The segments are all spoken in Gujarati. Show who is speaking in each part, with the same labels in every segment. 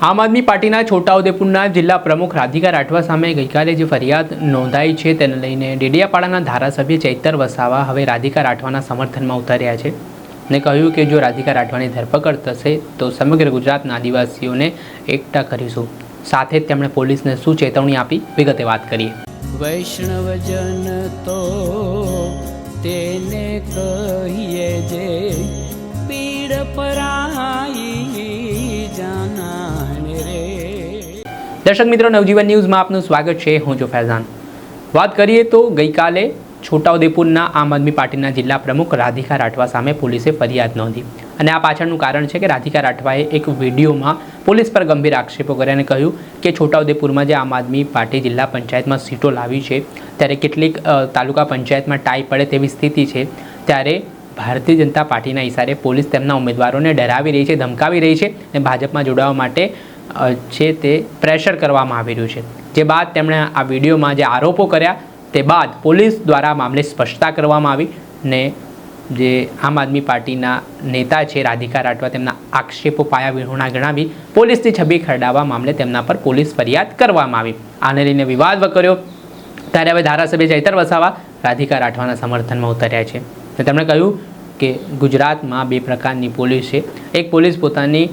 Speaker 1: આમ આદમી પાર્ટીના છોટાઉદેપુરના જિલ્લા પ્રમુખ રાધિકા રાઠવા સામે ગઈકાલે જે ફરિયાદ નોંધાઈ છે તેને લઈને ડેડિયાપાડાના ધારાસભ્ય ચૈતર વસાવા હવે રાધિકા રાઠવાના સમર્થનમાં ઉતર્યા છે અને કહ્યું કે જો રાધિકા રાઠવાની ધરપકડ થશે તો સમગ્ર ગુજરાતના આદિવાસીઓને એકઠા કરીશું। સાથે જ તેમણે પોલીસને શું ચેતવણી આપી વિગતે વાત કરીએ।
Speaker 2: વૈષ્ણવજન તો તેને કહીએ જે પીડ પરાઈ જાનાને રે।
Speaker 1: દર્શક મિત્રો, નવજીવન ન્યૂઝમાં આપનું સ્વાગત છે। હું છું ફૈઝાન। વાત કરીએ તો ગઈકાલે છોટાઉદેપુરના આમ આદમી પાર્ટીના જિલ્લા પ્રમુખ રાધિકા રાઠવા સામે પોલીસે ફરિયાદ નોંધી અને આ પાછળનું કારણ છે કે રાધિકા રાઠવાએ એક વિડીયોમાં પોલીસ પર ગંભીર આક્ષેપો કર્યા અને કહ્યું કે છોટાઉદેપુરમાં જે આમ આદમી પાર્ટી જિલ્લા પંચાયતમાં સીટો લાવી છે ત્યારે કેટલીક તાલુકા પંચાયતમાં ટાઈ પડે તેવી સ્થિતિ છે, ત્યારે ભારતીય જનતા પાર્ટીના ઇશારે પોલીસ તેમના ઉમેદવારોને ડરાવી રહી છે, ધમકાવી રહી છે અને ભાજપમાં જોડાવા માટે છે તે પ્રેશર કરવામાં આવી રહ્યું છે। જે બાદ તેમણે આ વિડીયોમાં જે આરોપો કર્યા તે બાદ પોલીસ દ્વારા મામલે સ્પષ્ટતા કરવામાં આવી ને જે આમ આદમી પાર્ટીના નેતા છે રાધિકા રાઠવા તેમના આક્ષેપો પાયા વિહોણા ગણાવી પોલીસની છબી ખરડાવવા મામલે તેમના પર પોલીસ ફરિયાદ કરવામાં આવી। આને લઈને વિવાદ વકર્યો ત્યારે હવે ધારાસભ્ય ચૈતર વસાવા રાધિકા રાઠવાના સમર્થનમાં ઉતર્યા છે। તેમણે કહ્યું કે ગુજરાતમાં બે પ્રકારની પોલીસ છે। એક પોલીસ પોતાની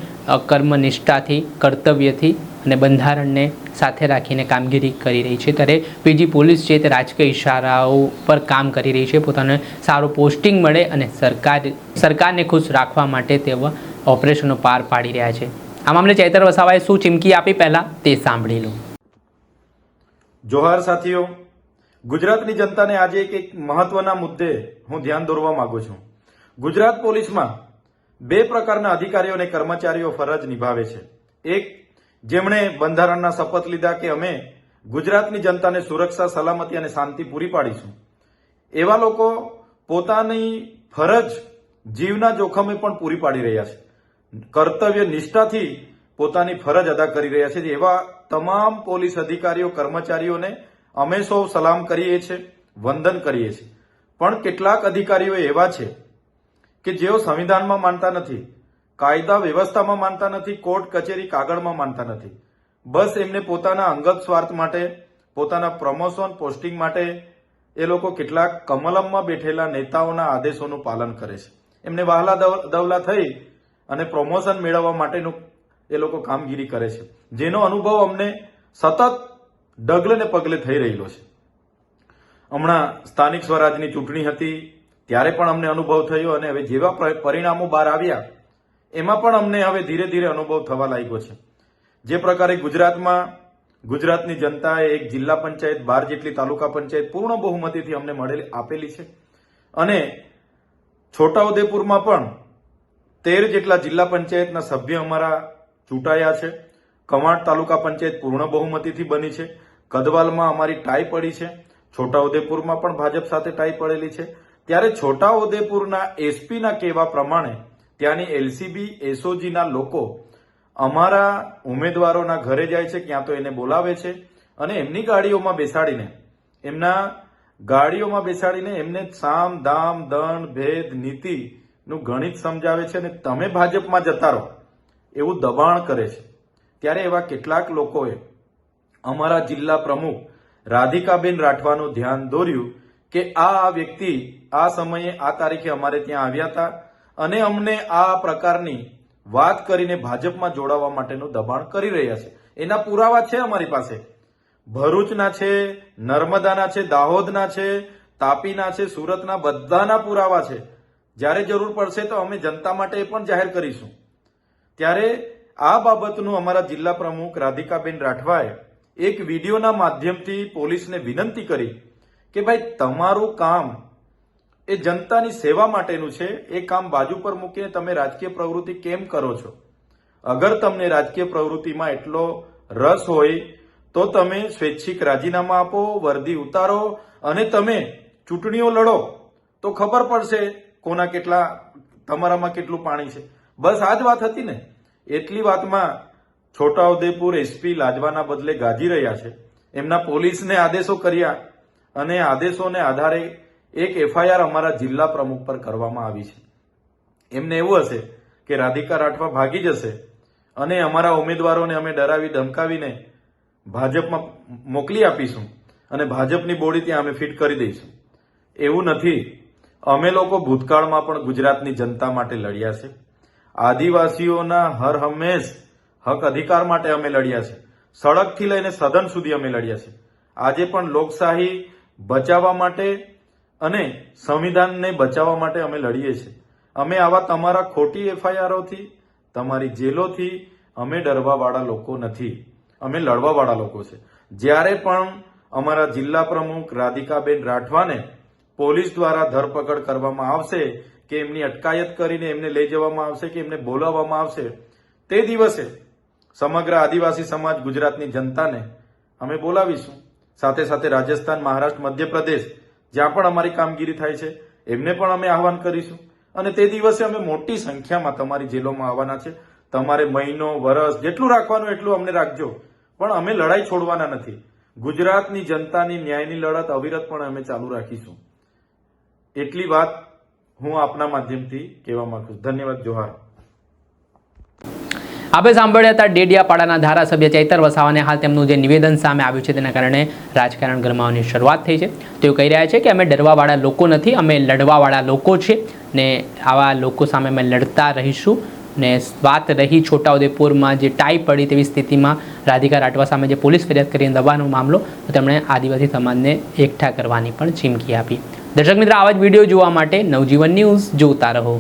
Speaker 1: કર્મનિષ્ઠાથી, કર્તવ્યથી અને બંધારણને સાથે રાખીને કામગીરી કરી રહી છે, ત્યારે બીજી પોલીસ છે તે રાજકીય ઇશારાઓ પર કામ કરી રહી છે, પોતાને સારું પોસ્ટિંગ મળે અને સરકારને ખુશ રાખવા માટે તેઓ ઓપરેશનો પાર પાડી રહ્યા છે। આ મામલે ચૈતર વસાવાએ શું ચીમકી આપી પહેલા તે સાંભળી લો।
Speaker 3: જોહાર સાથીઓ, ગુજરાતની જનતાને આજે એક મહત્વના મુદ્દે હું ધ્યાન દોરવા માંગુ છું। ગુજરાત પોલીસમાં બે પ્રકારના અધિકારીઓ અને કર્મચારીઓ ફરજ નિભાવે છે। એક, જેમણે બંધારણના શપથ લીધા કે અમે ગુજરાતની જનતાને સુરક્ષા, સલામતી અને શાંતિ પૂરી પાડીશું, એવા લોકો પોતાની ફરજ જીવના જોખમે પણ પૂરી પાડી રહ્યા છે, કર્તવ્ય નિષ્ઠાથી પોતાની ફરજ અદા કરી રહ્યા છે। એવા તમામ પોલીસ અધિકારીઓ, કર્મચારીઓને અમે સૌ સલામ કરીએ છીએ, વંદન કરીએ છીએ। પણ કેટલાક અધિકારીઓ એવા છે કે જેઓ સંવિધાનમાં માનતા નથી, કાયદા વ્યવસ્થામાં માનતા નથી, કોર્ટ કચેરી કાગળમાં માનતા નથી। બસ એમને પોતાના અંગત સ્વાર્થ માટે, પોતાના પ્રમોશન, પોસ્ટિંગ માટે એ લોકો કેટલાક કમલમમાં બેઠેલા નેતાઓના આદેશોનું પાલન કરે છે। એમને વહાલા દવલા થઈ અને પ્રમોશન મેળવવા માટેનું એ લોકો કામગીરી કરે છે, જેનો અનુભવ અમને સતત ડગલે ને પગલે થઈ રહેલો છે। હમણાં સ્થાનિક સ્વરાજની ચૂંટણી હતી ત્યારે પણ અમને અનુભવ થયો અને હવે જેવા પરિણામો બહાર આવ્યા એમાં પણ અમને હવે ધીરે ધીરે અનુભવ થવા લાગ્યો છે। જે પ્રકારે ગુજરાતની જનતાએ એક જિલ્લા પંચાયત, 12 જેટલી તાલુકા પંચાયત પૂર્ણ બહુમતીથી અમને આપેલી છે અને છોટાઉદેપુરમાં પણ 13 જેટલા જિલ્લા પંચાયતના સભ્ય અમારા ચૂંટાયા છે। કવાંટ તાલુકા પંચાયત પૂર્ણ બહુમતીથી બની છે। કદવાલમાં અમારી ટાઈ પડી છે। છોટાઉદેપુરમાં પણ ભાજપ સાથે ટાઈ પડેલી છે। ત્યારે છોટાઉદેપુરના એસપીના કહેવા પ્રમાણે ત્યાંની એલસીબી, એસઓજીના લોકો અમારા ઉમેદવારોના ઘરે જાય છે, ક્યાં તો એને બોલાવે છે અને એમની ગાડીઓમાં બેસાડીને એમને સામ, દામ, દંડ, ભેદ, નીતિનું ગણિત સમજાવે છે અને તમે ભાજપમાં જતા રહો એવું દબાણ કરે છે। ત્યારે એવા કેટલાક લોકોએ અમારા જિલ્લા પ્રમુખ રાધિકાબેન રાઠવાનું ધ્યાન દોર્યું કે આ વ્યક્તિ આ સમયે આ તારીખે અમારે ત્યાં આવ્યા હતા અને અમને આ પ્રકારની વાત કરીને ભાજપમાં જોડાવા માટેનું દબાણ કરી રહ્યા છે। એના પુરાવા છે અમારી પાસે, ભરૂચના છે, નર્મદાના છે, દાહોદના છે, તાપીના છે, સુરતના, બધાના પુરાવા છે। જ્યારે જરૂર પડશે તો અમે જનતા માટે એ પણ જાહેર કરીશું। ત્યારે આ બાબતનું અમારા જિલ્લા પ્રમુખ રાધિકાબેન રાઠવાએ એક વિડીયોના માધ્યમથી પોલીસને વિનંતી કરી કે ભાઈ તમારું કામ એ જનતાની સેવા માટેનું છે, એ કામ બાજુ પર મૂકીને તમે રાજકીય પ્રવૃત્તિ કેમ કરો છો? અગર તમને રાજકીય પ્રવૃત્તિમાં એટલો રસ હોય તો તમે સ્વૈચ્છિક રાજીનામા આપો, વર્દી ઉતારો અને તમે ચૂંટણીઓ લડો તો ખબર પડશે તમારામાં કેટલું પાણી છે। બસ આ જ વાત હતી ને। એટલી વાતમાં છોટાઉદેપુર એસપી લાજવાના બદલે ગાજી રહ્યા છે। એમના પોલીસને આદેશો કર્યા અને આદેશોને આધારે એક એફઆઈઆર અમારા જિલ્લા પ્રમુખ પર કરવામાં આવી છે। એમને એવું હશે કે રાધિકા રાઠવા ભાગી જશે અને અમારા ઉમેદવારોને અમે ડરાવી ધમકાવીને ભાજપમાં મોકલી આપીશું અને ભાજપની બોડી ત્યાં અમે ફિટ કરી દઈશું. એવું નથી. અમે લોકો ભૂતકાળમાં પણ ગુજરાતની જનતા માટે લડ્યા છે. આદિવાસીઓના હર હંમેશ હક અધિકાર માટે અમે લડ્યા છે. સડકથી લઈને સદન સુધી અમે લડ્યા છે. આજે પણ લોકશાહી બચાવવા માટે અને સંવિધાનને બચાવવા માટે અમે લડીએ છીએ. અમે આવા તમારા ખોટી એફઆઈઆરોથી, તમારી જેલોથી અમે ડરવાવાળા લોકો નથી. અમે લડવાવાળા લોકો છે. જ્યારે પણ અમારા જિલ્લા પ્રમુખ રાધિકાબેન રાઠવાને પોલીસ દ્વારા ધરપકડ કરવામાં આવશે કે એમની અટકાયત કરીને એમને લઈ જવામાં આવશે કે એમને બોલાવવામાં આવશે, તે દિવસે સમગ્ર આદિવાસી સમાજ ગુજરાતની જનતાને અમે બોલાવીશું. સાથે સાથે રાજસ્થાન, મહારાષ્ટ્ર, મધ્યપ્રદેશ જ્યાં પણ અમારી કામગીરી થાય છે એમને પણ અમે આહવાન કરીશું અને તે દિવસે અમે મોટી સંખ્યામાં તમારી જેલોમાં આવવાના છે. તમારે મહિનો, વરસ જેટલું રાખવાનું એટલું અમને રાખજો, પણ અમે લડાઈ છોડવાના નથી. ગુજરાતની જનતાની ન્યાયની લડત અવિરતપણે અમે ચાલુ રાખીશું. એટલી વાત હું આપના માધ્યમથી કહેવા માંગુ છું. ધન્યવાદ. જોહાર.
Speaker 1: આપણે સાંભળ્યા હતા ડેડિયાપાડાના ધારાસભ્ય ચૈતર વસાવાને. હાલ તેમનું જે નિવેદન સામે આવ્યું છે તેના કારણે રાજકારણ ગરમાવાની શરૂઆત થઈ છે. તેઓ કહી રહ્યા છે કે અમે ડરવાવાળા લોકો નથી, અમે લડવાવાળા લોકો છે ને આવા લોકો સામે અમે લડતા રહીશું. ને વાત રહી છોટાઉદેપુરમાં જે ટાઈ પડી તેવી સ્થિતિમાં રાધિકા રાઠવા સામે જે પોલીસ ફરિયાદ કરીને દબાણનો મામલો, તો તેમણે આદિવાસી સમાજને એકઠા કરવાની પણ ચીમકી આપી. દર્શક મિત્રો, આવા જ વિડીયો જોવા માટે નવજીવન ન્યૂઝ જોતા રહો.